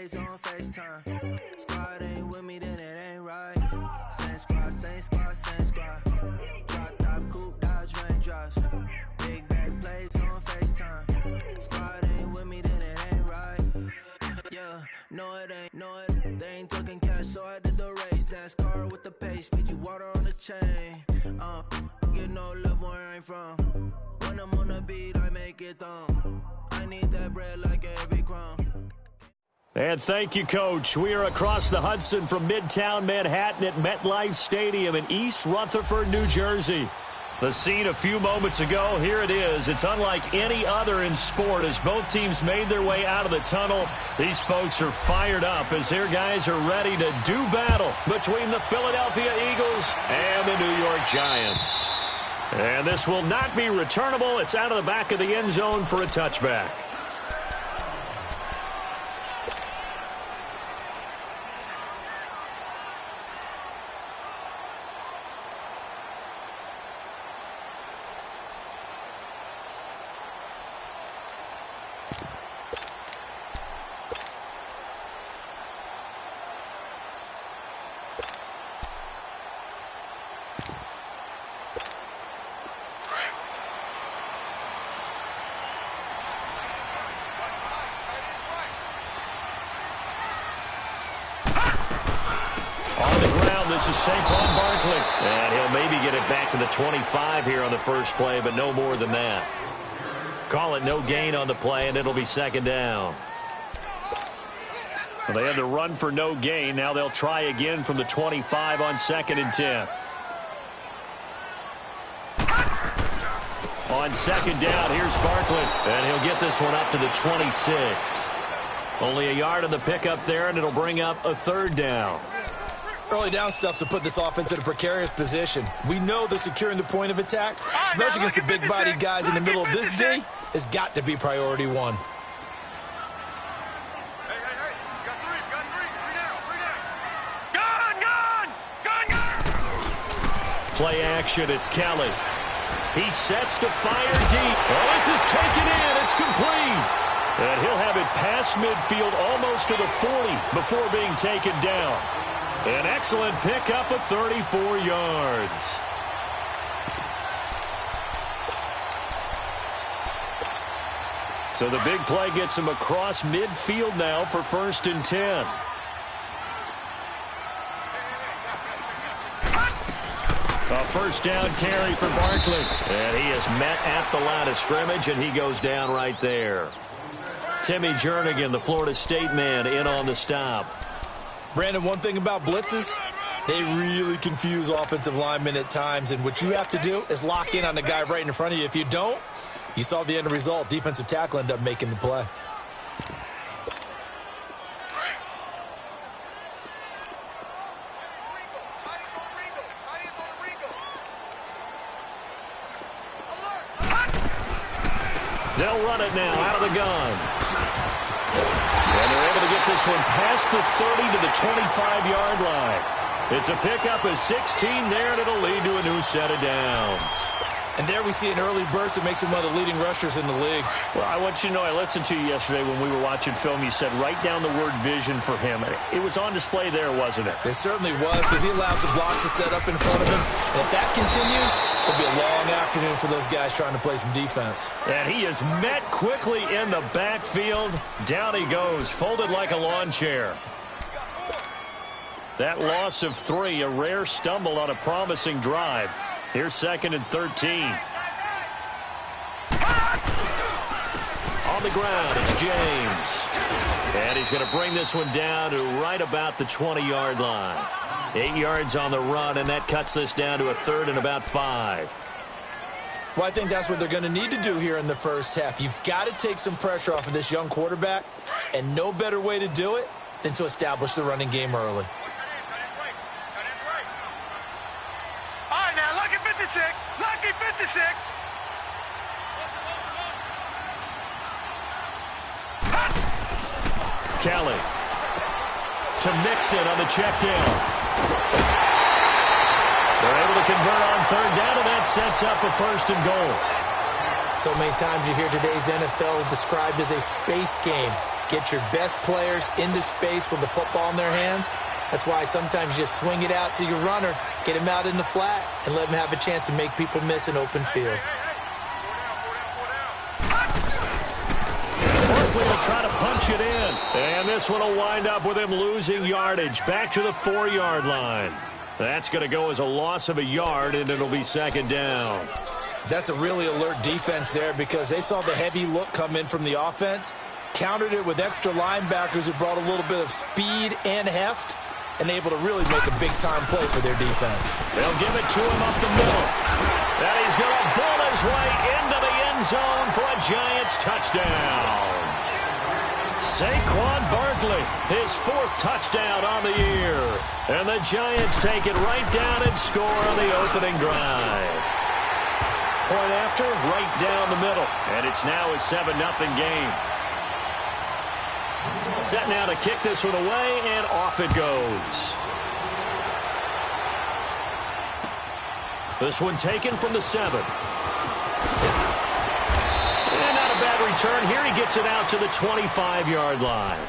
plays on FaceTime. Squad ain't with me, then it ain't right. Same squad, same squad, same squad. Drop top, coupe, Dodge raindrops. Big bag plays on FaceTime. Squad ain't with me, then it ain't right. Yeah, no it ain't, they ain't talking cash, so I did the race. NASCAR with the pace, feed you water on the chain. Get no love where I'm from. When I'm on the beat, I make it thumb. I need that bread like every crumb. And thank you, Coach. We are across the Hudson from Midtown Manhattan at MetLife Stadium in East Rutherford, New Jersey. The scene a few moments ago, here it is. It's unlike any other in sport as both teams made their way out of the tunnel. These folks are fired up as their guys are ready to do battle between the Philadelphia Eagles and the New York Giants. And this will not be returnable. It's out of the back of the end zone for a touchback. This is Saquon Barkley, and he'll maybe get it back to the 25 here on the first play, but no more than that. Call it no gain on the play, and it'll be second down. Well, they had the run for no gain. Now they'll try again from the 25 on 2nd and 10. On 2nd down, here's Barkley, and he'll get this one up to the 26. Only a yard on the pickup there, and it'll bring up a 3rd down. Early down stuff to put this offense in a precarious position. We know they're securing the point of attack, especially against the big-bodied guys in the middle of this D, has got to be priority one. Play action, it's Kelly. He sets to fire deep. Oh, this is taken in. It's complete. And he'll have it past midfield almost to the 40 before being taken down. An excellent pickup of 34 yards. So the big play gets him across midfield now for 1st and 10. A 1st down carry for Barkley. And he is met at the line of scrimmage, and he goes down right there. Timmy Jernigan, the Florida State man, in on the stop. Brandon, one thing about blitzes, they really confuse offensive linemen at times, and what you have to do is lock in on the guy right in front of you. If you don't, you saw the end result. Defensive tackle ended up making the play. They'll run it now out of the gun. And they're able to get this one past the 30 to the 25-yard line. It's a pickup of 16 there, and it'll lead to a new set of downs. And there we see an early burst that makes him one of the leading rushers in the league. Well, I want you to know, I listened to you yesterday when we were watching film. You said write down the word vision for him. It was on display there, wasn't it? It certainly was, because he allows the blocks to set up in front of him. And if that continues, it'll be a long afternoon for those guys trying to play some defense. And he is met quickly in the backfield. Down he goes, folded like a lawn chair. That loss of 3, a rare stumble on a promising drive. Here's 2nd and 13. On the ground, it's James. And he's going to bring this one down to right about the 20-yard line. 8 yards on the run, and that cuts this down to a 3rd and about 5. Well, I think that's what they're going to need to do here in the first half. You've got to take some pressure off of this young quarterback, and no better way to do it than to establish the running game early. Lucky 56. Kelly to Mixon on the check down. They're able to convert on 3rd down, and that sets up a 1st and goal. So many times you hear today's NFL described as a space game. Get your best players into space with the football in their hands. That's why sometimes you just swing it out to your runner, get him out in the flat, and let him have a chance to make people miss an open field. Barkley will try to punch it in. And this one will wind up with him losing yardage back to the 4-yard line. That's going to go as a loss of a yard, and it'll be second down. That's a really alert defense there because they saw the heavy look come in from the offense, countered it with extra linebackers who brought a little bit of speed and heft, and able to really make a big-time play for their defense. They'll give it to him up the middle. And he's going to bull his way into the end zone for a Giants touchdown. Saquon Barkley, his 4th touchdown on the year. And the Giants take it right down and score on the opening drive. Point after, right down the middle. And it's now a 7-0 game. Set now to kick this one away, and off it goes. This one taken from the 7. And not a bad return here. He gets it out to the 25-yard line.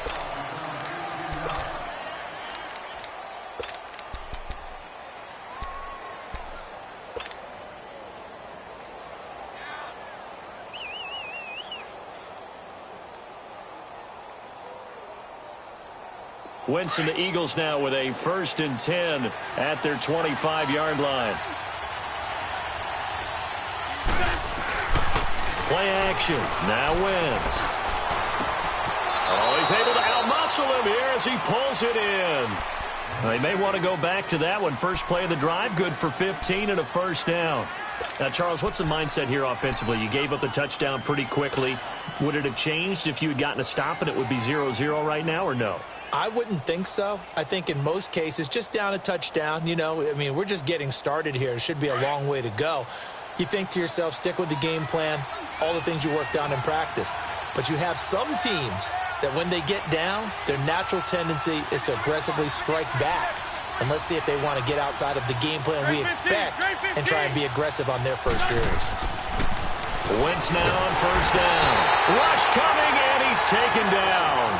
Wentz and the Eagles now with a 1st and 10 at their 25-yard line. Play action. Now Wentz. Oh, he's able to outmuscle him here as he pulls it in. They may want to go back to that one. First play of the drive, good for 15 and a 1st down. Now, Charles, what's the mindset here offensively? You gave up the touchdown pretty quickly. Would it have changed if you had gotten a stop and it would be 0-0 right now, or no? I wouldn't think so. I think in most cases, just down a touchdown, you know, I mean, we're just getting started here. It should be a long way to go. You think to yourself, stick with the game plan, all the things you worked on in practice. But you have some teams that when they get down, their natural tendency is to aggressively strike back. And let's see if they want to get outside of the game plan we expect and try and be aggressive on their first series. Wentz now on 1st down. Rush coming, and he's taken down.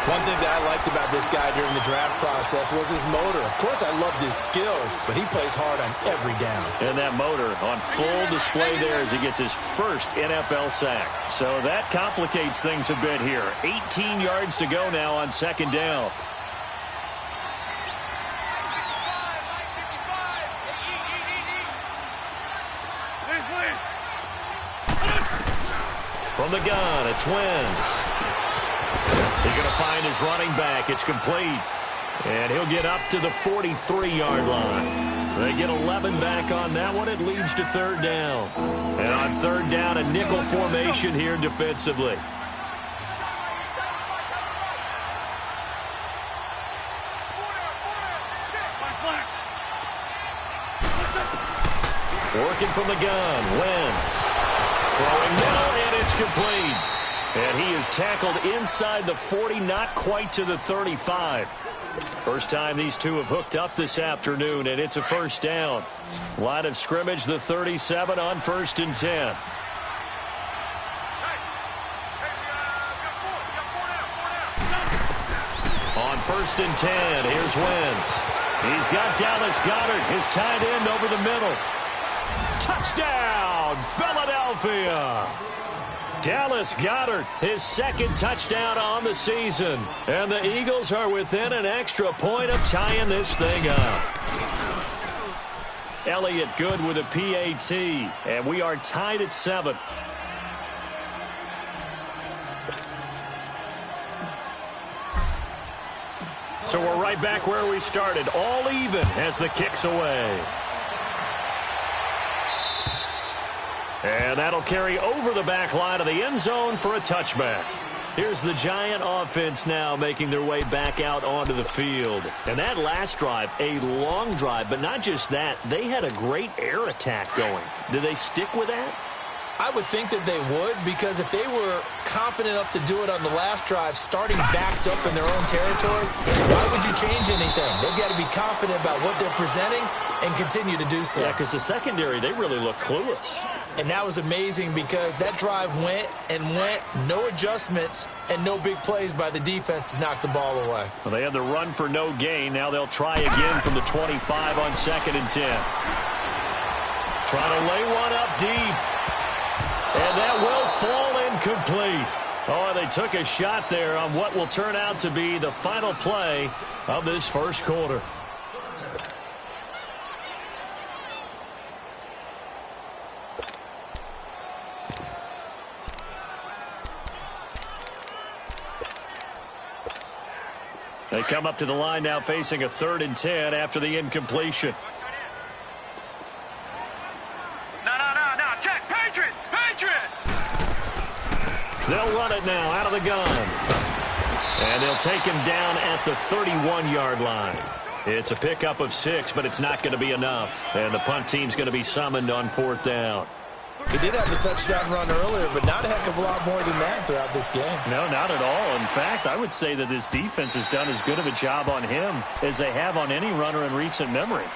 One thing that I liked about this guy during the draft process was his motor. Of course, I loved his skills, but he plays hard on every down. And that motor on full display there as he gets his 1st NFL sack. So that complicates things a bit here. 18 yards to go now on 2nd down. From the gun, it's Wentz. He's going to find his running back. It's complete. And he'll get up to the 43-yard line. They get 11 back on that one. It leads to 3rd down. And on 3rd down, a nickel formation here defensively. Working from the gun, Wentz. Throwing now, and it's complete. And he is tackled inside the 40, not quite to the 35. First time these two have hooked up this afternoon, and it's a 1st down. Line of scrimmage, the 37 on 1st and 10. On 1st and 10, here's Wentz. He's got Dallas Goedert, his tight end, over the middle. Touchdown, Philadelphia! Dallas Goedert, his 2nd touchdown on the season. And the Eagles are within an extra point of tying this thing up. Elliott good with a PAT. And we are tied at 7. So we're right back where we started. All even as the kick's away. And that'll carry over the back line of the end zone for a touchback. Here's the Giant offense now making their way back out onto the field. And that last drive, a long drive, but not just that. They had a great air attack going. Do they stick with that? I would think that they would, because if they were confident enough to do it on the last drive, starting backed up in their own territory, why would you change anything? They've got to be confident about what they're presenting and continue to do so. Yeah, because the secondary, they really look clueless. And that was amazing because that drive went and went, no adjustments and no big plays by the defense to knock the ball away. Well, they had the run for no gain. Now they'll try again from the 25 on 2nd and 10. Trying to lay one up deep. And that will fall incomplete. Oh, they took a shot there on what will turn out to be the final play of this first quarter. They come up to the line now facing a 3rd and 10 after the incompletion. No. Check. Patriot. They'll run it now out of the gun. And they'll take him down at the 31-yard line. It's a pickup of 6, but it's not going to be enough. And the punt team's going to be summoned on 4th down. He did have the touchdown run earlier, but not a heck of a lot more than that throughout this game. No, not at all. In fact, I would say that this defense has done as good of a job on him as they have on any runner in recent memory.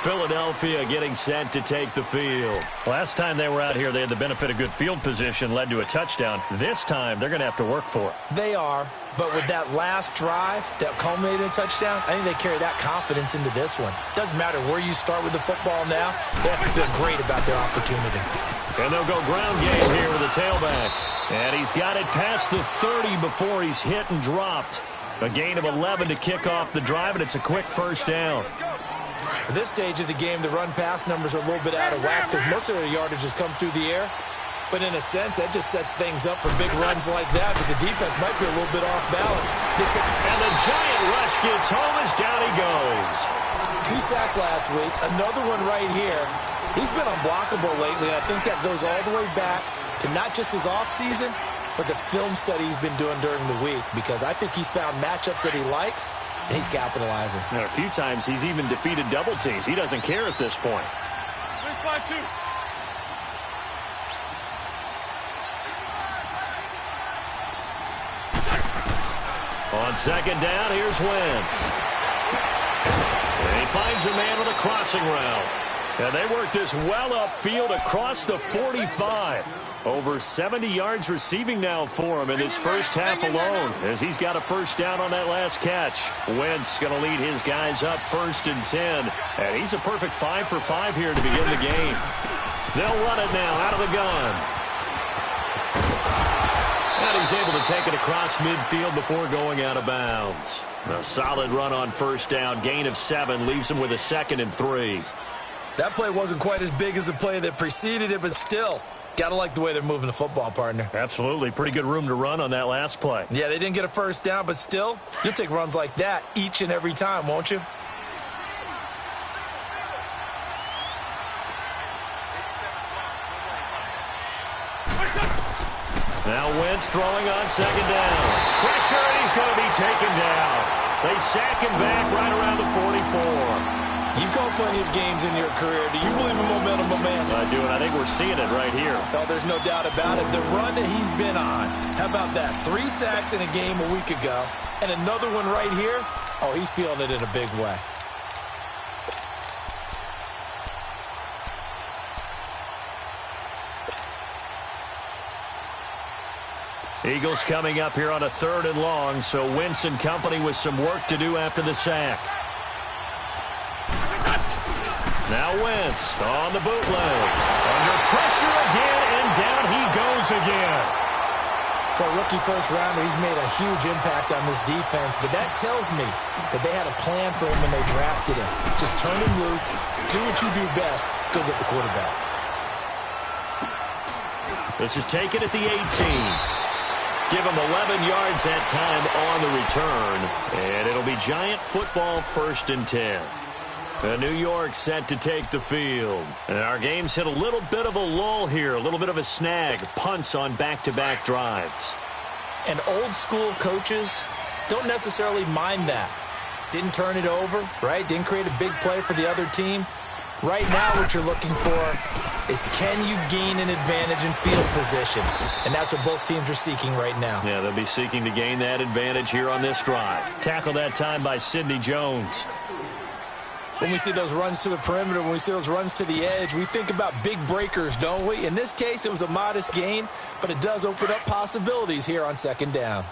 Philadelphia getting set to take the field. Last time they were out here, they had the benefit of good field position, led to a touchdown. This time, they're going to have to work for it. They are, but with that last drive that culminated in a touchdown, I think they carry that confidence into this one. Doesn't matter where you start with the football now, they have to feel great about their opportunity. And they'll go ground game here with the tailback. And he's got it past the 30 before he's hit and dropped. A gain of 11 to kick off the drive, and it's a quick first down. At this stage of the game, the run-pass numbers are a little bit out of whack because most of their yardage has come through the air. But in a sense, that just sets things up for big runs like that because the defense might be a little bit off balance. And the giant rush gets home as down he goes. 2 sacks last week, another one right here. He's been unblockable lately, and I think that goes all the way back to not just his offseason, but the film study he's been doing during the week because I think he's found matchups that he likes, and he's capitalizing. And a few times he's even defeated double teams. He doesn't care at this point. 5-2. On 2nd down, here's Wentz. And he finds a man with a crossing route. And they work this well upfield across the 45. Over 70 yards receiving now for him in this first half alone as he's got a first down on that last catch. Wentz going to lead his guys up 1st and 10. And he's a perfect 5 for 5 here to begin the game. They'll run it now out of the gun. And he's able to take it across midfield before going out of bounds. A solid run on first down. Gain of 7 leaves him with a 2nd and 3. That play wasn't quite as big as the play that preceded it, but still, got to like the way they're moving the football, partner. Absolutely. Pretty good room to run on that last play. Yeah, they didn't get a first down, but still, you'll take runs like that each and every time, won't you? Now Wentz throwing on 2nd down. Pressure, and he's going to be taken down. They sack him back right around the 44. You've called plenty of games in your career. Do you believe in momentum, my man? I do, and I think we're seeing it right here. Oh, there's no doubt about it. The run that he's been on, how about that? 3 sacks in a game a week ago, and another one right here. Oh, he's feeling it in a big way. Eagles coming up here on a 3rd and long, so Wentz and company with some work to do after the sack. Now Wentz on the bootleg. Under pressure again, and down he goes again. For a rookie first-rounder, he's made a huge impact on this defense, but that tells me that they had a plan for him when they drafted him. Just turn him loose, do what you do best, go get the quarterback. This is taken at the 18. Give him 11 yards that time on the return, and it'll be Giant football 1st and 10. New York set to take the field. And our game's hit a little bit of a lull here, a little bit of a snag. Punts on back-to-back drives. And old-school coaches don't necessarily mind that. Didn't turn it over, right? Didn't create a big play for the other team. Right now what you're looking for is can you gain an advantage in field position? And that's what both teams are seeking right now. Yeah, they'll be seeking to gain that advantage here on this drive. Tackle that time by Sidney Jones. When we see those runs to the perimeter, when we see those runs to the edge, we think about big breakers, don't we? In this case, it was a modest gain, but it does open up possibilities here on second down.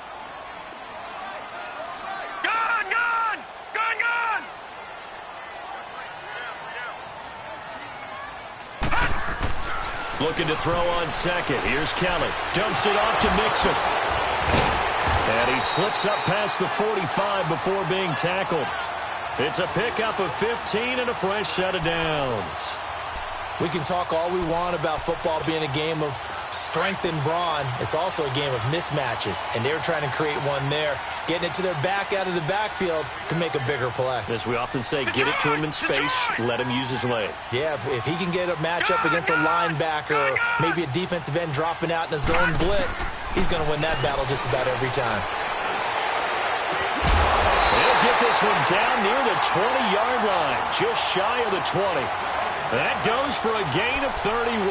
Looking to throw on second. Here's Kelly. Dumps it off to Mixon. And he slips up past the 45 before being tackled. It's a pickup of 15 and a fresh set of downs. We can talk all we want about football being a game of strength and brawn. It's also a game of mismatches, and they're trying to create one there, getting it to their back out of the backfield to make a bigger play. As we often say, get it to him in space, let him use his leg. Yeah, if he can get a matchup against a linebacker or maybe a defensive end dropping out in a zone blitz, he's going to win that battle just about every time. He'll get this one down near the 20-yard line, just shy of the 20. That goes for a gain of 31.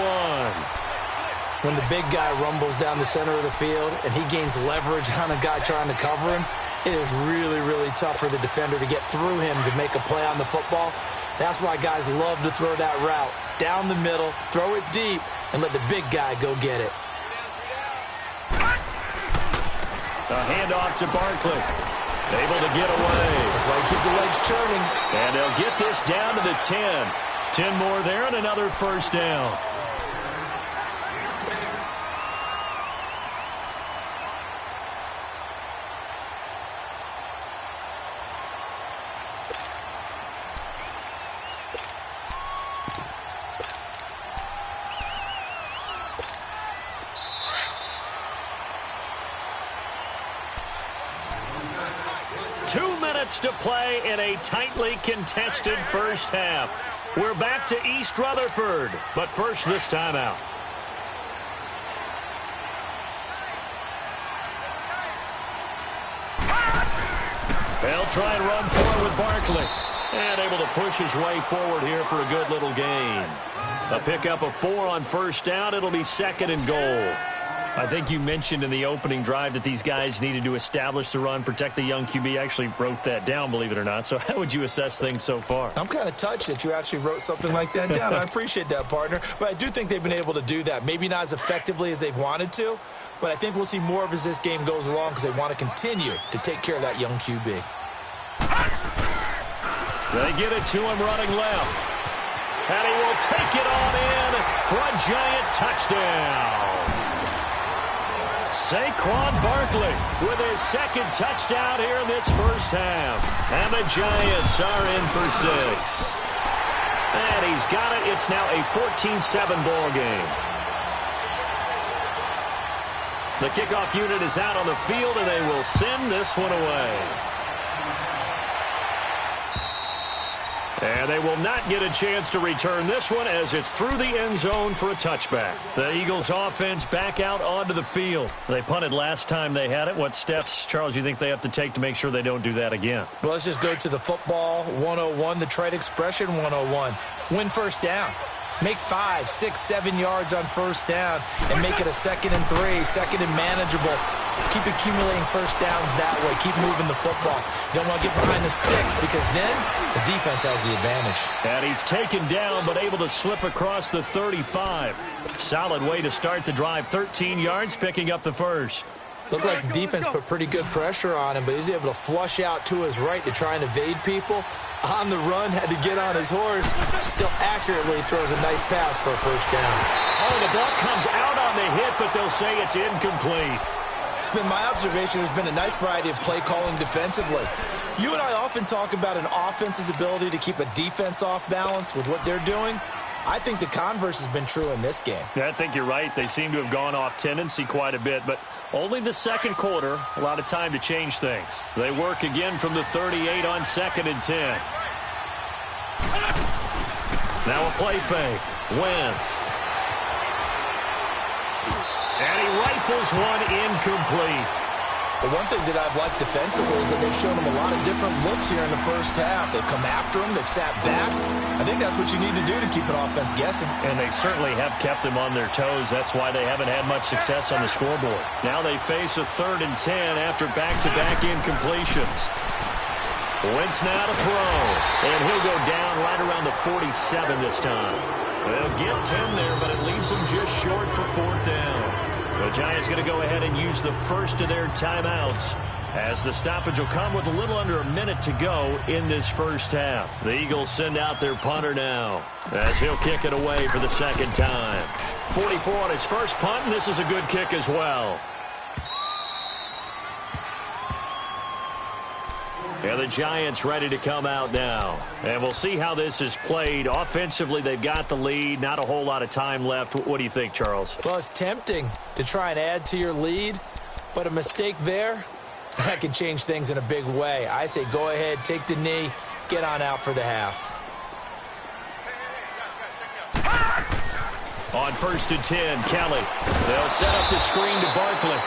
When the big guy rumbles down the center of the field and he gains leverage on a guy trying to cover him, it is really, really tough for the defender to get through him to make a play on the football. That's why guys love to throw that route down the middle, throw it deep, and let the big guy go get it. A handoff to Barkley. Able to get away. That's why he keeps the legs churning. And they'll get this down to the 10. 10 more there and another first down. To play in a tightly contested first half. We're back to East Rutherford, but first this timeout. They'll try and run forward with Barkley. And able to push his way forward here for a good little gain. A pickup of 4 on first down. It'll be second and goal. I think you mentioned in the opening drive that these guys needed to establish the run, protect the young QB. I actually wrote that down, believe it or not. So how would you assess things so far? I'm kind of touched that you actually wrote something like that down. I appreciate that, partner. But I do think they've been able to do that. Maybe not as effectively as they've wanted to, but I think we'll see more of as this game goes along because they want to continue to take care of that young QB. They get it to him running left. And he will take it on in for a giant touchdown. Saquon Barkley with his second touchdown here in this first half. And the Giants are in for 6. And he's got it. It's now a 14-7 ball game. The kickoff unit is out on the field, and they will send this one away. And they will not get a chance to return this one as it's through the end zone for a touchback. The Eagles offense back out onto the field. They punted last time they had it. What steps, Charles, you think they have to take to make sure they don't do that again? Well, let's just go to the football 101, the trade expression 101. Win first down. Make 5, 6, 7 yards on first down and make it a 2nd and 3, second and manageable. Keep accumulating first downs that way. Keep moving the football. You don't want to get behind the sticks because then the defense has the advantage. And he's taken down but able to slip across the 35. Solid way to start the drive. 13 yards, picking up the first. Looked like the defense put pretty good pressure on him, but he's able to flush out to his right to try and evade people. On the run, had to get on his horse. Still accurately throws a nice pass for a first down. Oh, the ball comes out on the hit, but they'll say it's incomplete. It's been my observation there's been a nice variety of play calling defensively. You and I often talk about an offense's ability to keep a defense off balance with what they're doing. I think the converse has been true in this game. Yeah, I think you're right. They seem to have gone off tendency quite a bit, but only the second quarter, a lot of time to change things. They work again from the 38 on 2nd and 10. Now a play fake. Wentz. And he rifles one incomplete. The one thing that I've liked defensively is that they've shown him a lot of different looks here in the first half. They've come after him. They've sat back. I think that's what you need to do to keep an offense guessing. And they certainly have kept them on their toes. That's why they haven't had much success on the scoreboard. Now they face a 3rd and 10 after back-to-back incompletions. Wentz now to throw. And he'll go down right around the 47 this time. They'll get 10 there, but it leaves them just short for fourth down. The Giants going to go ahead and use the first of their timeouts, as the stoppage will come with a little under a minute to go in this first half. The Eagles send out their punter now, as he'll kick it away for the second time. 44 on his first punt, and this is a good kick as well. And the Giants ready to come out now. And we'll see how this is played. Offensively, they've got the lead. Not a whole lot of time left. What do you think, Charles? Well, it's tempting to try and add to your lead, but a mistake there, that can change things in a big way. I say go ahead, take the knee, get on out for the half. On 1st and 10, Kelly. They'll set up the screen to Barkley.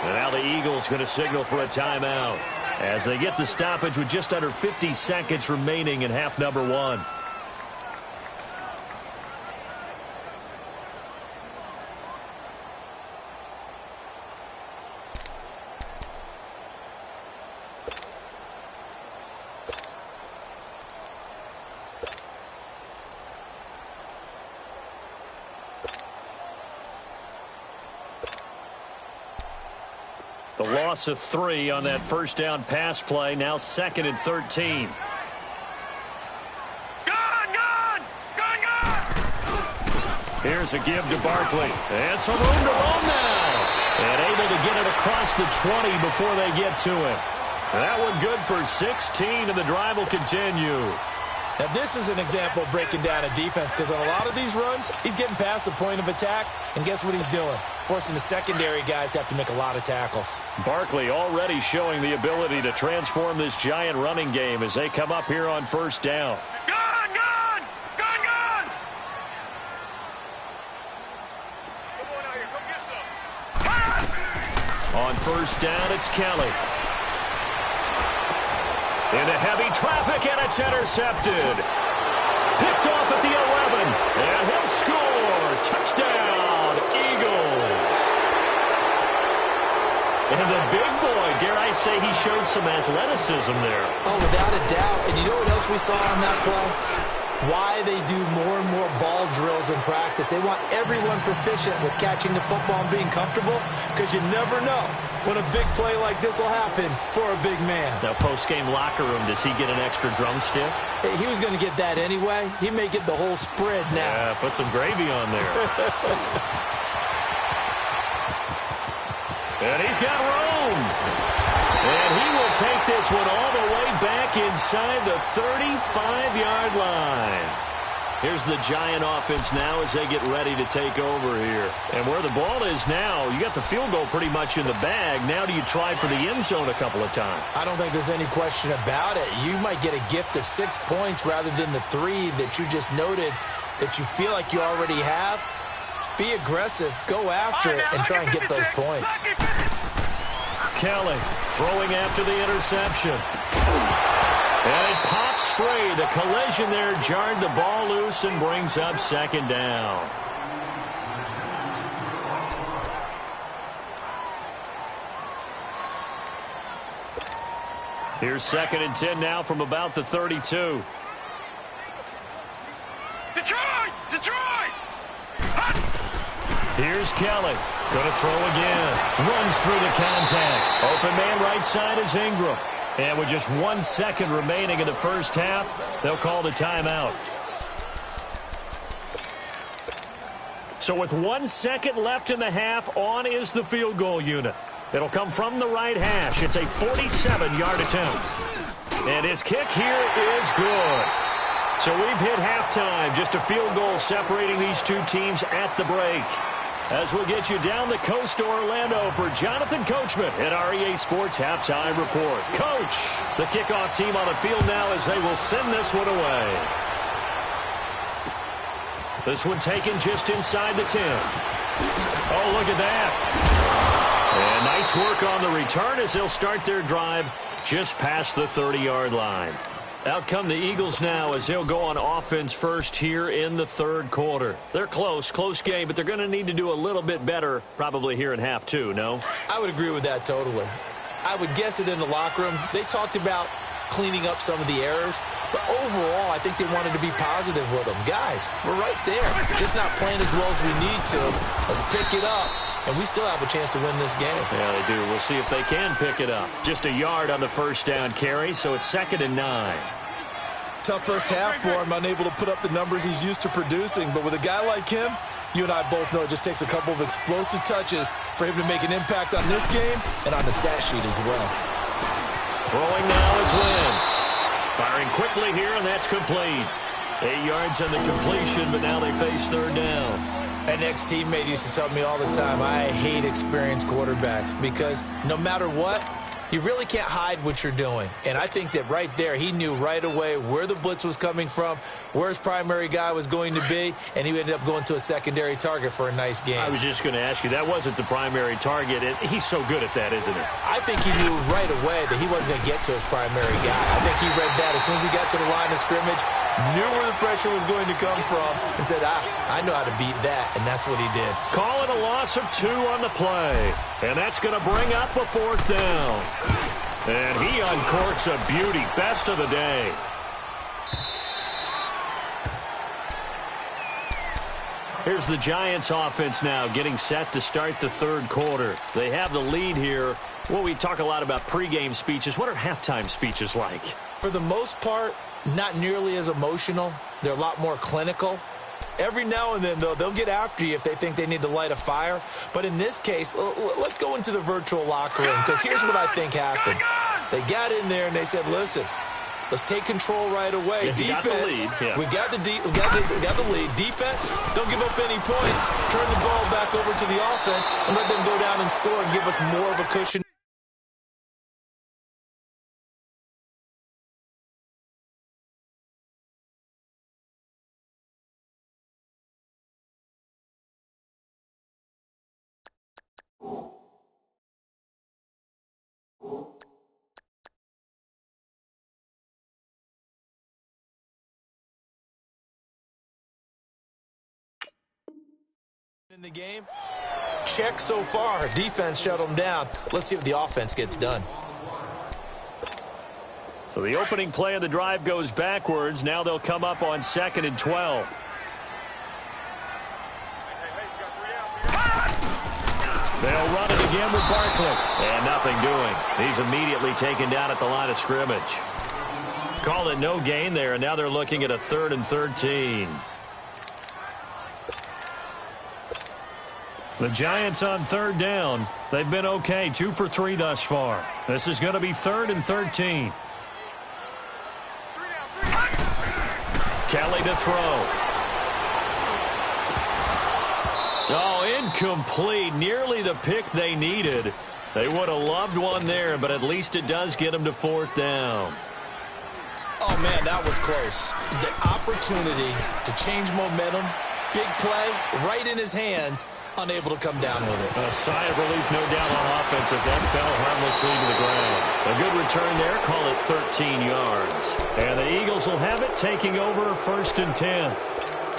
And now the Eagles going to signal for a timeout, as they get the stoppage with just under 50 seconds remaining in half number one. The loss of 3 on that first down pass play. Now 2nd and 13. Gone! Here's a give to Barkley. And some room to roam now. And able to get it across the 20 before they get to it. That one good for 16, and the drive will continue. Now, this is an example of breaking down a defense, because on a lot of these runs, he's getting past the point of attack, and guess what he's doing? Forcing the secondary guys to have to make a lot of tackles. Barkley already showing the ability to transform this Giant running game as they come up here on first down. Gone! Come on out here, come get some. On first down, it's Kelly. Into heavy traffic, and it's intercepted. Picked off at the 11, and he'll score. Touchdown, Eagles. And the big boy, dare I say, he showed some athleticism there. Oh, without a doubt. And you know what else we saw on that play? Why they do more and more ball drills in practice. They want everyone proficient with catching the football and being comfortable, because you never know when a big play like this will happen for a big man. Now, post-game locker room, does he get an extra drumstick? He was going to get that anyway. He may get the whole spread now. Yeah, put some gravy on there. And he's got room. And he will take this one all the way back inside the 35-yard line. Here's the Giant offense now as they get ready to take over here. And where the ball is now, you got the field goal pretty much in the bag. Now do you try for the end zone a couple of times? I don't think there's any question about it. You might get a gift of 6 points rather than the 3 that you just noted that you feel like you already have. Be aggressive, go after it, and try and get those points. Kelly throwing after the interception. And it pops free. The collision there jarred the ball loose and brings up second down. Here's 2nd and 10 now from about the 32. Detroit! Here's Kelly. Going to throw again. Runs through the contact. Open man right side is Ingram. And with just 1 second remaining in the first half, they'll call the timeout. So with 1 second left in the half, on is the field goal unit. It'll come from the right hash. It's a 47-yard attempt. And his kick here is good. So we've hit halftime. Just a field goal separating these two teams at the break. As we'll get you down the coast to Orlando for Jonathan Coachman at our EA Sports Halftime Report. Coach, the kickoff team on the field now as they will send this one away. This one taken just inside the 10. Oh, look at that. And nice work on the return as they'll start their drive just past the 30-yard line. Out come the Eagles now as they'll go on offense first here in the third quarter. They're close game, but they're going to need to do a little bit better probably here in half two, no? I would agree with that totally. I would guess it in the locker room. They talked about cleaning up some of the errors. But overall, I think they wanted to be positive with them. Guys, we're right there. Just not playing as well as we need to. Let's pick it up, and we still have a chance to win this game. Yeah, they do. We'll see if they can pick it up. Just a yard on the first down carry, so it's 2nd and 9. Tough first half for him, unable to put up the numbers he's used to producing. But with a guy like him, you and I both know it just takes a couple of explosive touches for him to make an impact on this game and on the stat sheet as well. Throwing now is Wentz. Firing quickly here, and that's complete. 8 yards on the completion, but now they face 3rd down. An ex-teammate used to tell me all the time, I hate experienced quarterbacks because no matter what, you really can't hide what you're doing. And I think that right there, he knew right away where the blitz was coming from, where his primary guy was going to be, and he ended up going to a secondary target for a nice game. I was just going to ask you, that wasn't the primary target. He's so good at that, isn't he? I think he knew right away that he wasn't going to get to his primary guy. I think he read that as soon as he got to the line of scrimmage, knew where the pressure was going to come from, and said, I know how to beat that, and that's what he did. Call it a loss of 2 on the play, and that's going to bring up a 4th down. And he uncorks a beauty. Best of the day. Here's the Giants offense now getting set to start the 3rd quarter. They have the lead here. Well, we talk a lot about pregame speeches. What are halftime speeches like? For the most part, not nearly as emotional. They're a lot more clinical. Every now and then, though, they'll get after you if they think they need to light a fire. But in this case, let's go into the virtual locker room, because here's what I think happened. They got in there and they said, listen, let's take control right away. Yeah, Defense, we got the lead. Defense, don't give up any points. Turn the ball back over to the offense and let them go down and score and give us more of a cushion. In the game, check so far. Defense shut them down. Let's see if the offense gets done. So the opening play of the drive goes backwards. Now they'll come up on 2nd and 12. They'll run it again with Barkley. And nothing doing. He's immediately taken down at the line of scrimmage. Call it no gain there, and now they're looking at a 3rd and 13. The Giants on 3rd down. They've been okay, 2 for 3 thus far. This is going to be 3rd and 13. Kelly to throw. Oh, incomplete. Nearly the pick they needed. They would have loved one there, but at least it does get them to 4th down. Oh, man, that was close. The opportunity to change momentum, big play, right in his hands, unable to come down with it. A sigh of relief, no doubt, on offense if that fell harmlessly to the ground. A good return there, call it 13 yards. And the Eagles will have it, taking over 1st and 10.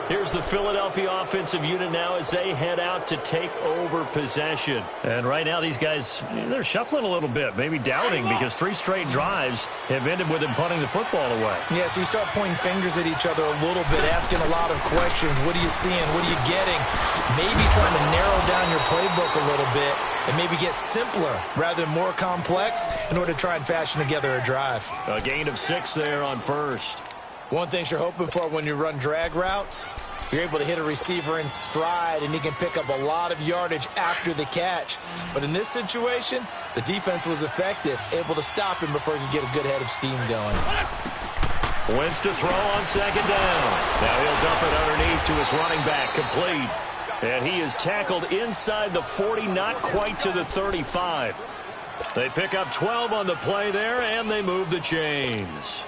Here's the Philadelphia offensive unit now as they head out to take over possession. And right now these guys, they're shuffling a little bit, maybe doubting, because 3 straight drives have ended with them punting the football away. Yeah, so you start pointing fingers at each other a little bit, asking a lot of questions. What are you seeing? What are you getting? Maybe trying to narrow down your playbook a little bit and maybe get simpler rather than more complex in order to try and fashion together a drive. A gain of 6 there on 1st. One thing you're hoping for when you run drag routes, you're able to hit a receiver in stride, and he can pick up a lot of yardage after the catch. But in this situation, the defense was effective, able to stop him before he could get a good head of steam going. Wentz to throw on 2nd down. Now he'll dump it underneath to his running back, complete. And he is tackled inside the 40, not quite to the 35. They pick up 12 on the play there, and they move the chains.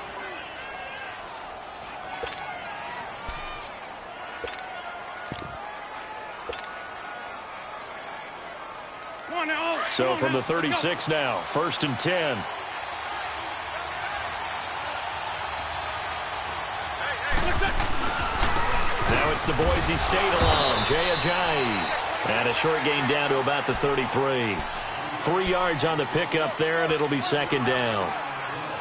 So from the 36 now, 1st and 10. Now it's the Boise State alum, Jay Ajayi. And a short gain down to about the 33. 3 yards on the pickup there, and it'll be 2nd down.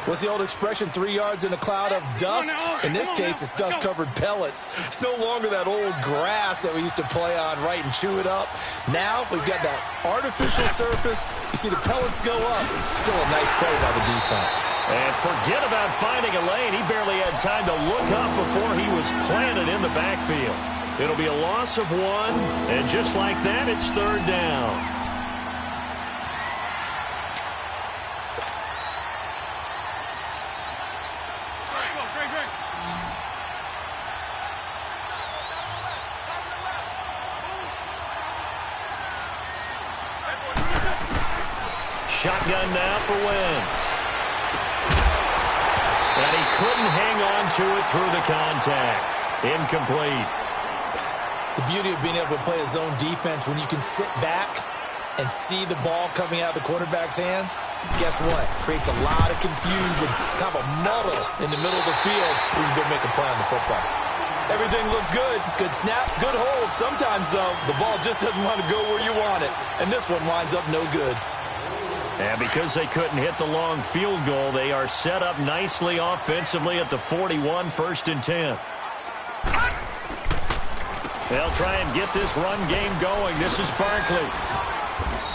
What's the old expression, 3 yards in a cloud of dust? In this case, it's dust-covered pellets. It's no longer that old grass that we used to play on, right, and chew it up. Now we've got that artificial surface. You see the pellets go up. Still a nice play by the defense. And forget about finding a lane. He barely had time to look up before he was planted in the backfield. It'll be a loss of 1, and just like that, it's 3rd down. Shotgun now for Wentz. And he couldn't hang on to it through the contact. Incomplete. The beauty of being able to play a zone defense when you can sit back and see the ball coming out of the quarterback's hands, guess what? Creates a lot of confusion, kind of a muddle in the middle of the field where you can go make a play on the football. Everything looked good. Good snap, good hold. Sometimes, though, the ball just doesn't want to go where you want it. And this one winds up no good. And because they couldn't hit the long field goal, they are set up nicely offensively at the 41, 1st and 10. They'll try and get this run game going. This is Barkley.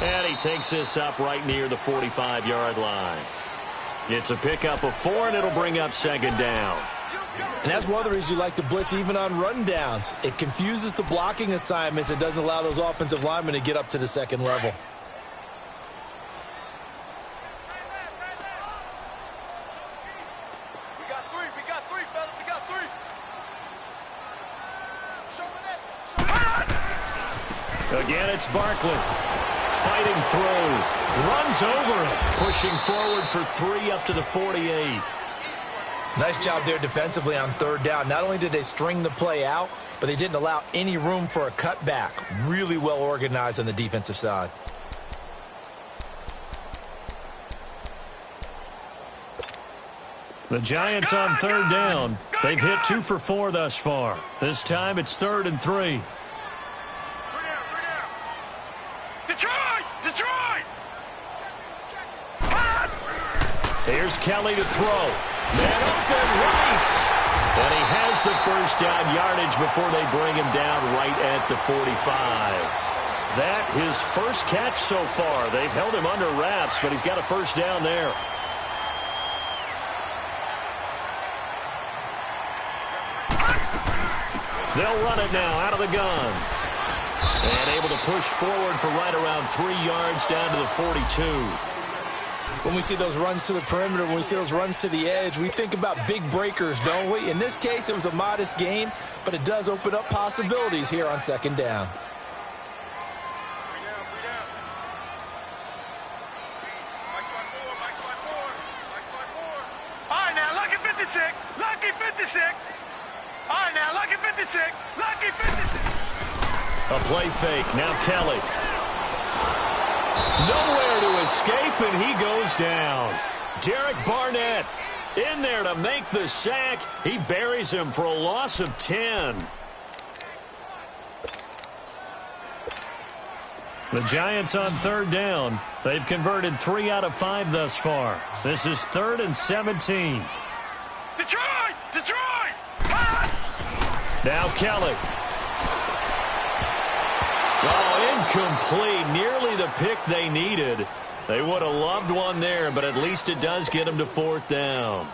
And he takes this up right near the 45-yard line. It's a pickup of 4, and it'll bring up 2nd down. And that's one of the reasons you like to blitz even on run downs. It confuses the blocking assignments. It doesn't allow those offensive linemen to get up to the 2nd level. Again, it's Barkley. Fighting through. Runs over it. Pushing forward for 3 up to the 48. Nice job there defensively on 3rd down. Not only did they string the play out, but they didn't allow any room for a cutback. Really well organized on the defensive side. The Giants on 3rd down. They've hit 2 for 4 thus far. This time it's 3rd and 3. Detroit! Here's Kelly to throw. Man open, Rice. And he has the 1st down yardage before they bring him down right at the 45. That his first catch so far. They've held him under wraps, but he's got a 1st down there. They'll run it now out of the gun. And able to push forward for right around 3 yards down to the 42. When we see those runs to the perimeter, when we see those runs to the edge, we think about big breakers, don't we? In this case, it was a modest gain, but it does open up possibilities here on 2nd down. All right, now, lucky 56. Lucky 56. All right, now, lucky 56. Lucky 56. A play fake. Now Kelly. Nowhere to escape, and he goes down. Derek Barnett in there to make the sack. He buries him for a loss of 10. The Giants on 3rd down. They've converted 3 out of 5 thus far. This is 3rd and 17. Detroit! Now Kelly. Oh, incomplete. Nearly the pick they needed. They would have loved one there, but at least it does get them to 4th down.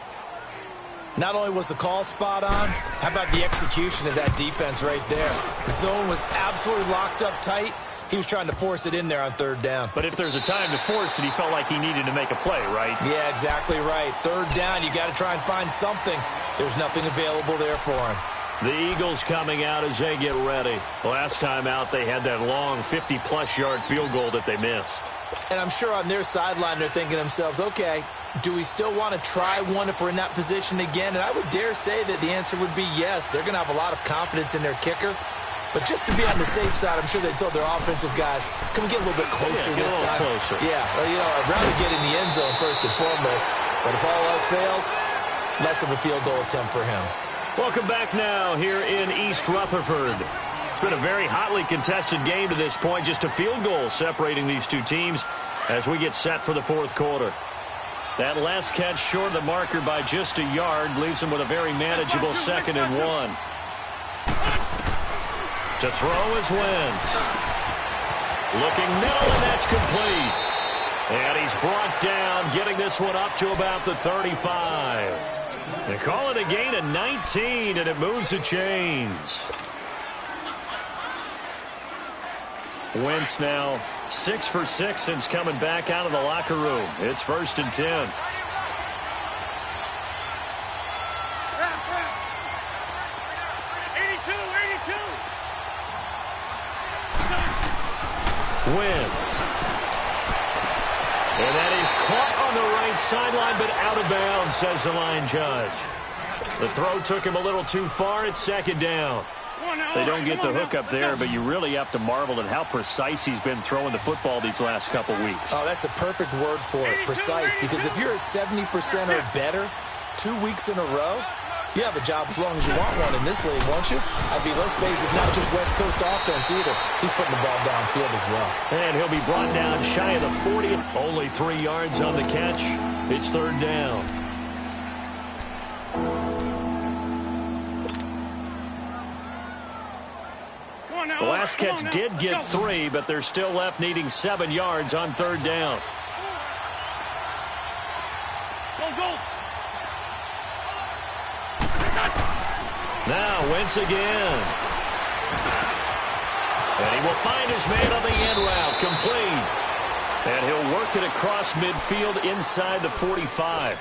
Not only was the call spot on, how about the execution of that defense right there? The zone was absolutely locked up tight. He was trying to force it in there on 3rd down. But if there's a time to force it, he felt like he needed to make a play, right? Yeah, exactly right. 3rd down, you got to try and find something. There's nothing available there for him. The Eagles coming out as they get ready. Last time out, they had that long 50-plus yard field goal that they missed. And I'm sure on their sideline, they're thinking to themselves, okay, do we still want to try one if we're in that position again? And I would dare say that the answer would be yes. They're going to have a lot of confidence in their kicker. But just to be on the safe side, I'm sure they told their offensive guys, can we get a little bit closer this time? Closer. Yeah, well, you know, I'd rather get in the end zone first and foremost. But if all else fails, less of a field goal attempt for him. Welcome back now here in East Rutherford. It's been a very hotly contested game to this point. Just a field goal separating these two teams as we get set for the 4th quarter. That last catch short of the marker by just a yard leaves him with a very manageable 2nd and 1. To throw is Wentz. Looking middle, and that's complete. And he's brought down, getting this one up to about the 35. They call it a gain of 19, and it moves the chains. Wentz now 6 for 6 since coming back out of the locker room. It's 1st and 10. Wentz. And that is caught on the right sideline, but out of bounds, says the line judge. The throw took him a little too far. It's 2nd down. They don't get the hook up there, but you really have to marvel at how precise he's been throwing the football these last couple weeks. Oh, that's the perfect word for it, precise, because if you're at 70% or better 2 weeks in a row, you have a job as long as you want one in this league, won't you? I mean, let's face it, it's not just West Coast offense either. He's putting the ball downfield as well. And he'll be brought down shy of the 40. Only 3 yards on the catch. It's 3rd down. The last catch did get 3, but they're still left needing 7 yards on 3rd down. Go. Now Wentz again. And he will find his man on the end route, complete. And he'll work it across midfield inside the 45.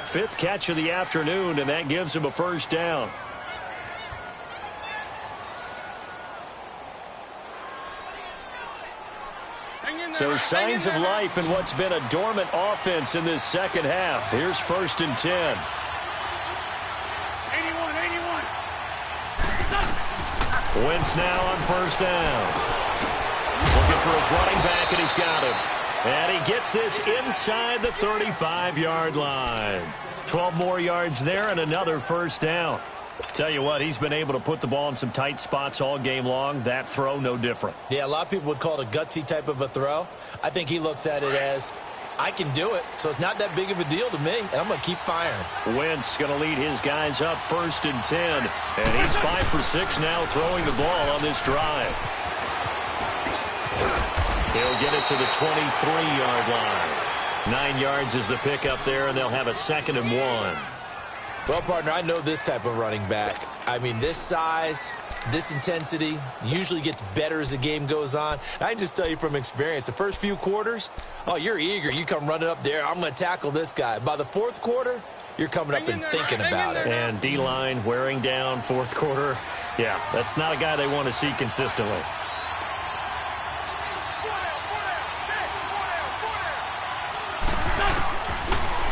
5th catch of the afternoon, and that gives him a 1st down. So signs of life in what's been a dormant offense in this 2nd half. Here's 1st and 10. 81. Wentz now on 1st down. Looking for his running back, and he's got him. And he gets this inside the 35-yard line. 12 more yards there and another 1st down. Tell you what, he's been able to put the ball in some tight spots all game long. That throw, no different. Yeah, a lot of people would call it a gutsy type of a throw. I think he looks at it as, I can do it, so it's not that big of a deal to me, and I'm going to keep firing. Wentz going to lead his guys up 1st and 10, and he's 5 for 6 now throwing the ball on this drive. He'll get it to the 23-yard line. 9 yards is the pickup there, and they'll have a 2nd and 1. Well, partner, I know this type of running back. I mean, this size, this intensity usually gets better as the game goes on. And I can just tell you from experience, the first few quarters, oh, you're eager. You come running up there, I'm going to tackle this guy. By the 4th quarter, you're coming up and thinking about it. And D-line wearing down 4th quarter. Yeah, that's not a guy they want to see consistently.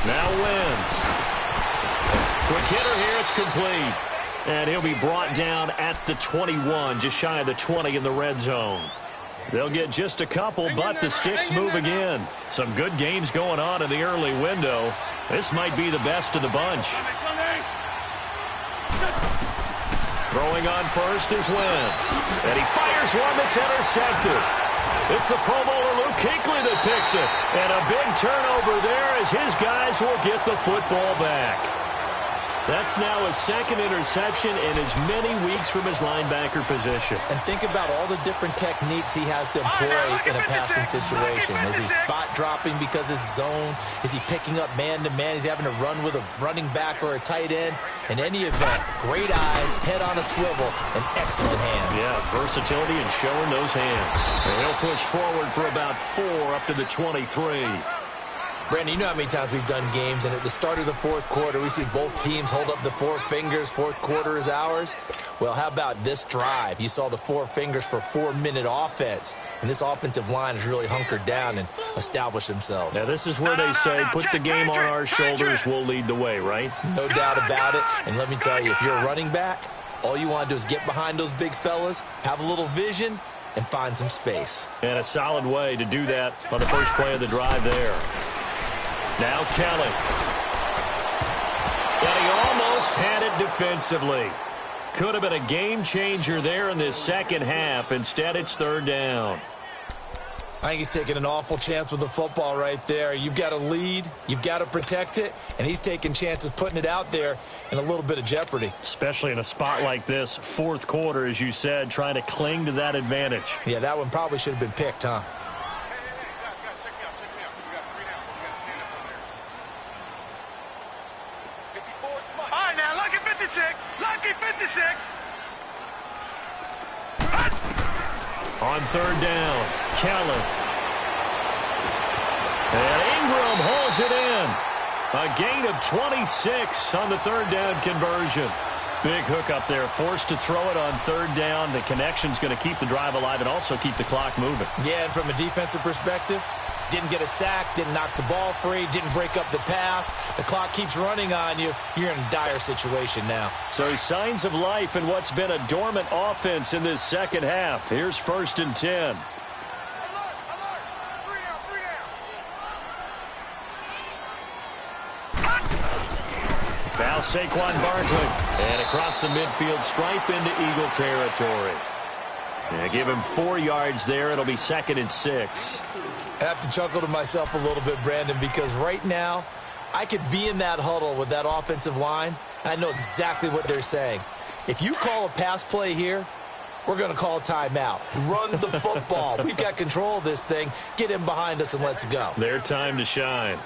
Now Wentz. Quick hitter here, it's complete. And he'll be brought down at the 21, just shy of the 20 in the red zone. They'll get just a couple, but the sticks move again. Some good games going on in the early window. This might be the best of the bunch. Throwing on 1st is Wentz. And he fires one that's intercepted. It's the Pro Bowler Luke Kuechly that picks it. And a big turnover there as his guys will get the football back. That's now his 2nd interception in as many weeks from his linebacker position. And think about all the different techniques he has to employ in a passing situation. Is he spot dropping because it's zone? Is he picking up man-to-man? Is he having to run with a running back or a tight end? In any event, great eyes, head on a swivel, and excellent hands. Yeah, versatility and showing those hands. And he'll push forward for about 4 up to the 23. Brandon, you know how many times we've done games, and at the start of the 4th quarter, we see both teams hold up the 4 fingers, 4th quarter is ours. Well, how about this drive? You saw the 4 fingers for 4-minute offense, and this offensive line has really hunkered down and established themselves. Now, this is where they say, put the game on our shoulders, we'll lead the way, right? No doubt about it, and let me tell you, if you're a running back, all you want to do is get behind those big fellas, have a little vision, and find some space. And a solid way to do that on the first play of the drive there. Now Kelly. And he almost had it defensively. Could have been a game changer there in this 2nd half. Instead, it's 3rd down. I think he's taking an awful chance with the football right there. You've got to lead, you've got to protect it, and he's taking chances putting it out there in a little bit of jeopardy. Especially in a spot like this, fourth quarter, as you said, trying to cling to that advantage. Yeah, that one probably should have been picked, huh? All right, now, lucky 56. Lucky 56. On third down, Kellen. And Ingram hauls it in. A gain of 26 on the third down conversion. Big hook up there, forced to throw it on third down. The connection's going to keep the drive alive and also keep the clock moving. Yeah, and from a defensive perspective, didn't get a sack, didn't knock the ball free, didn't break up the pass. The clock keeps running on you. You're in a dire situation now. So signs of life in what's been a dormant offense in this second half. Here's 1st and 10. Now Saquon Barkley. And across the midfield stripe into Eagle territory. And give him 4 yards there. It'll be 2nd and 6. I have to chuckle to myself a little bit, Brandon, because right now I could be in that huddle with that offensive line, and I know exactly what they're saying. If you call a pass play here, we're going to call a timeout. Run the football. We've got control of this thing. Get him behind us and let's go. Their time to shine.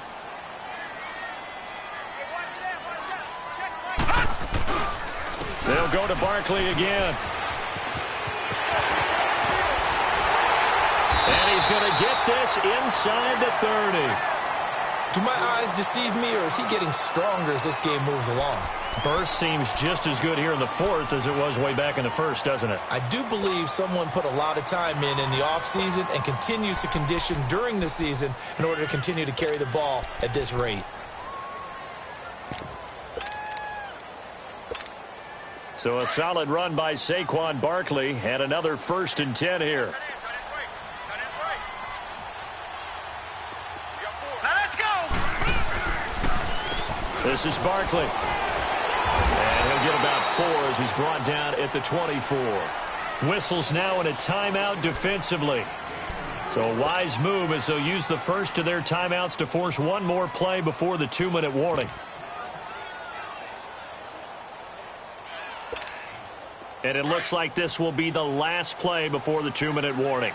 They'll go to Barkley again. And he's going to get this inside the 30. Do my eyes deceive me, or is he getting stronger as this game moves along? Burst seems just as good here in the fourth as it was way back in the first, doesn't it? I do believe someone put a lot of time in the offseason and continues to condition during the season in order to continue to carry the ball at this rate. So a solid run by Saquon Barkley and another 1st and 10 here. This is Barkley. And he'll get about 4 as he's brought down at the 24. Whistles now in a timeout defensively. So a wise move as they'll use the first of their timeouts to force one more play before the 2-minute warning. And it looks like this will be the last play before the 2-minute warning.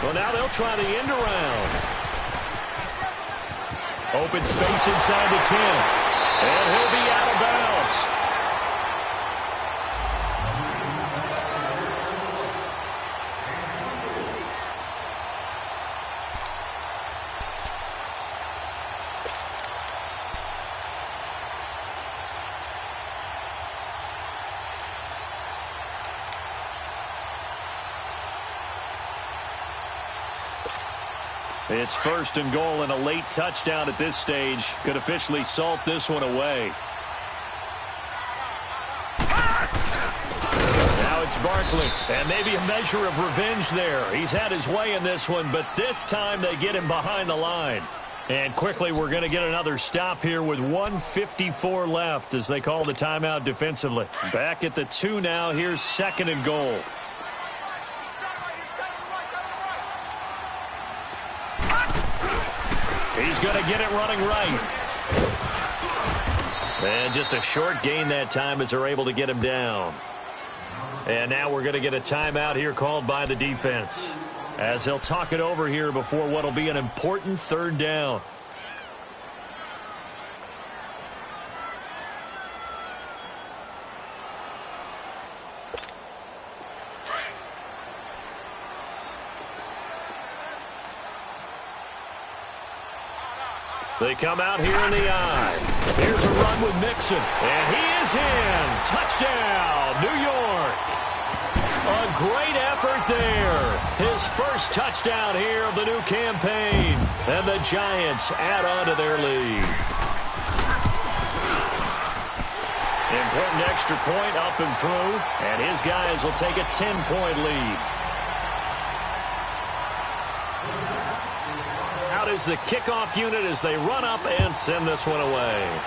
Well, now they'll try the end around. Open space inside the 10. And he'll be out of bounds. It's 1st and goal, and a late touchdown at this stage could officially salt this one away. Now it's Barkley, and maybe a measure of revenge there. He's had his way in this one, but this time they get him behind the line. And quickly we're going to get another stop here with 1:54 left as they call the timeout defensively. Back at the 2 now. Here's 2nd and goal. He's going to get it running right. And just a short gain that time as they're able to get him down. And now we're going to get a timeout here called by the defense as they'll talk it over here before what will be an important 3rd down. They come out here in the eye. Here's a run with Mixon. And he is in. Touchdown, New York. A great effort there. His first touchdown here of the new campaign. And the Giants add on to their lead. Important extra point up and through. And his guys will take a 10-point lead. Out is the kickoff unit as they run up and send this one away.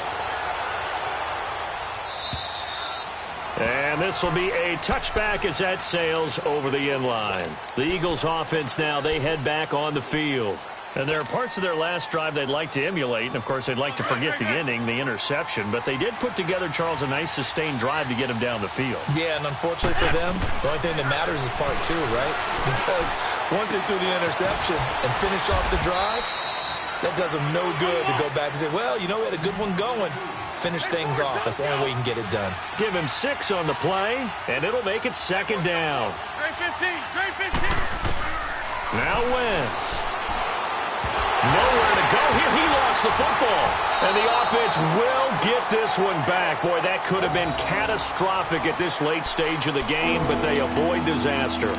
And this will be a touchback as that sails over the end line. The Eagles offense now, they head back on the field. And there are parts of their last drive they'd like to emulate. And, of course, they'd like to forget the inning, the interception. But they did put together, Charles, a nice sustained drive to get him down the field. Yeah, and unfortunately for them, the only thing that matters is part two, right? Because once they threw the interception and finished off the drive, that does them no good to go back and say, well, you know, we had a good one going. Finish things off. That's the only way you can get it done. Give him 6 on the play, and it'll make it second down. Great 15, great 15. Now Wentz. Nowhere to go here. He lost the football. And the offense will get this one back. Boy, that could have been catastrophic at this late stage of the game, but they avoid disaster.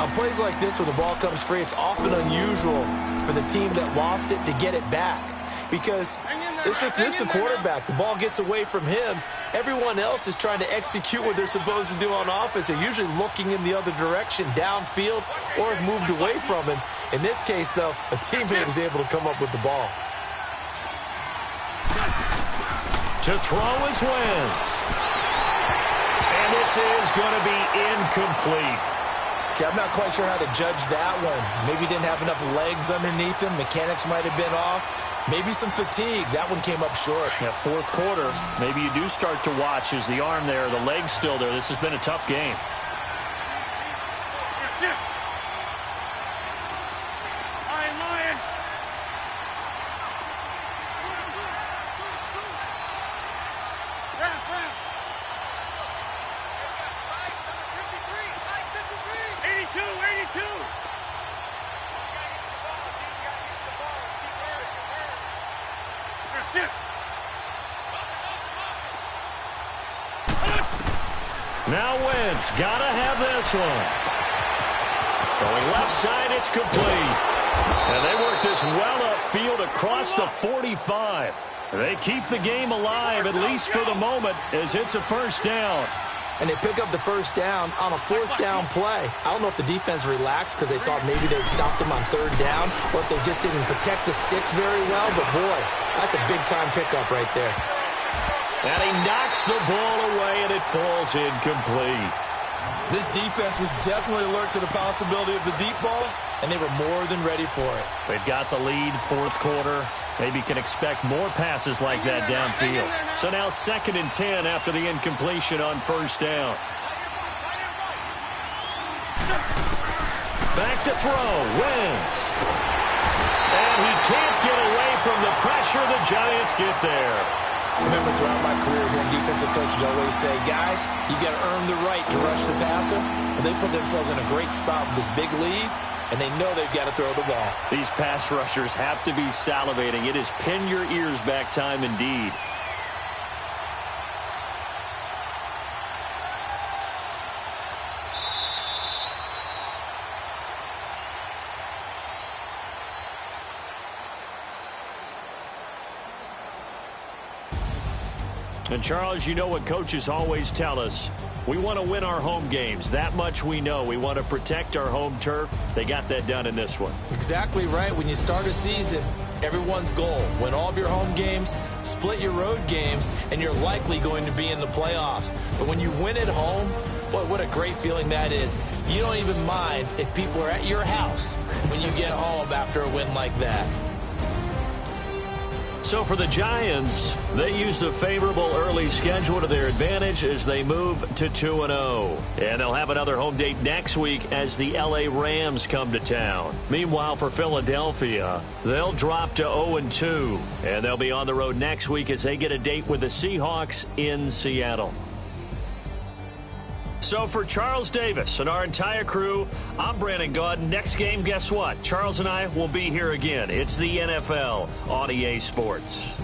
On plays like this where the ball comes free, it's often unusual for the team that lost it to get it back. Because this is the quarterback. The ball gets away from him. Everyone else is trying to execute what they're supposed to do on offense. They're usually looking in the other direction, downfield, or have moved away from him. In this case, though, a teammate is able to come up with the ball. To throw is Wentz. And this is going to be incomplete. Okay, I'm not quite sure how to judge that one. Maybe didn't have enough legs underneath him. Mechanics might have been off. Maybe some fatigue. That one came up short. That fourth quarter, maybe you do start to watch. Is the arm there, the leg's still there? This has been a tough game. Now Wentz, gotta have this one. Throwing left side, it's complete. And they work this well upfield across the 45. They keep the game alive, at least for the moment, as it's a first down. And they pick up the first down on a fourth down play. I don't know if the defense relaxed because they thought maybe they'd stopped them on third down, or if they just didn't protect the sticks very well. But, boy, that's a big-time pickup right there. And he knocks the ball away, and it falls incomplete. This defense was definitely alert to the possibility of the deep ball, and they were more than ready for it. They've got the lead, fourth quarter. Maybe can expect more passes like that downfield. So now 2nd and 10 after the incompletion on first down. Back to throw, Wentz. And he can't get away from the pressure. The Giants get there. Remember, throughout my career here, defensive coaches always say, guys, you got to earn the right to rush the passer. Well, they put themselves in a great spot with this big lead, and they know they've got to throw the ball. These pass rushers have to be salivating. It is pin your ears back time indeed. And, Charles, you know what coaches always tell us. We want to win our home games. That much we know. We want to protect our home turf. They got that done in this one. Exactly right. When you start a season, everyone's goal, win all of your home games, split your road games, and you're likely going to be in the playoffs. But when you win at home, boy, what a great feeling that is. You don't even mind if people are at your house when you get home after a win like that. So for the Giants, they used a favorable early schedule to their advantage as they move to 2-0. And they'll have another home date next week as the LA Rams come to town. Meanwhile, for Philadelphia, they'll drop to 0-2. And they'll be on the road next week as they get a date with the Seahawks in Seattle. So for Charles Davis and our entire crew, I'm Brandon Gaudin. Next game, guess what? Charles and I will be here again. It's the NFL on EA Sports.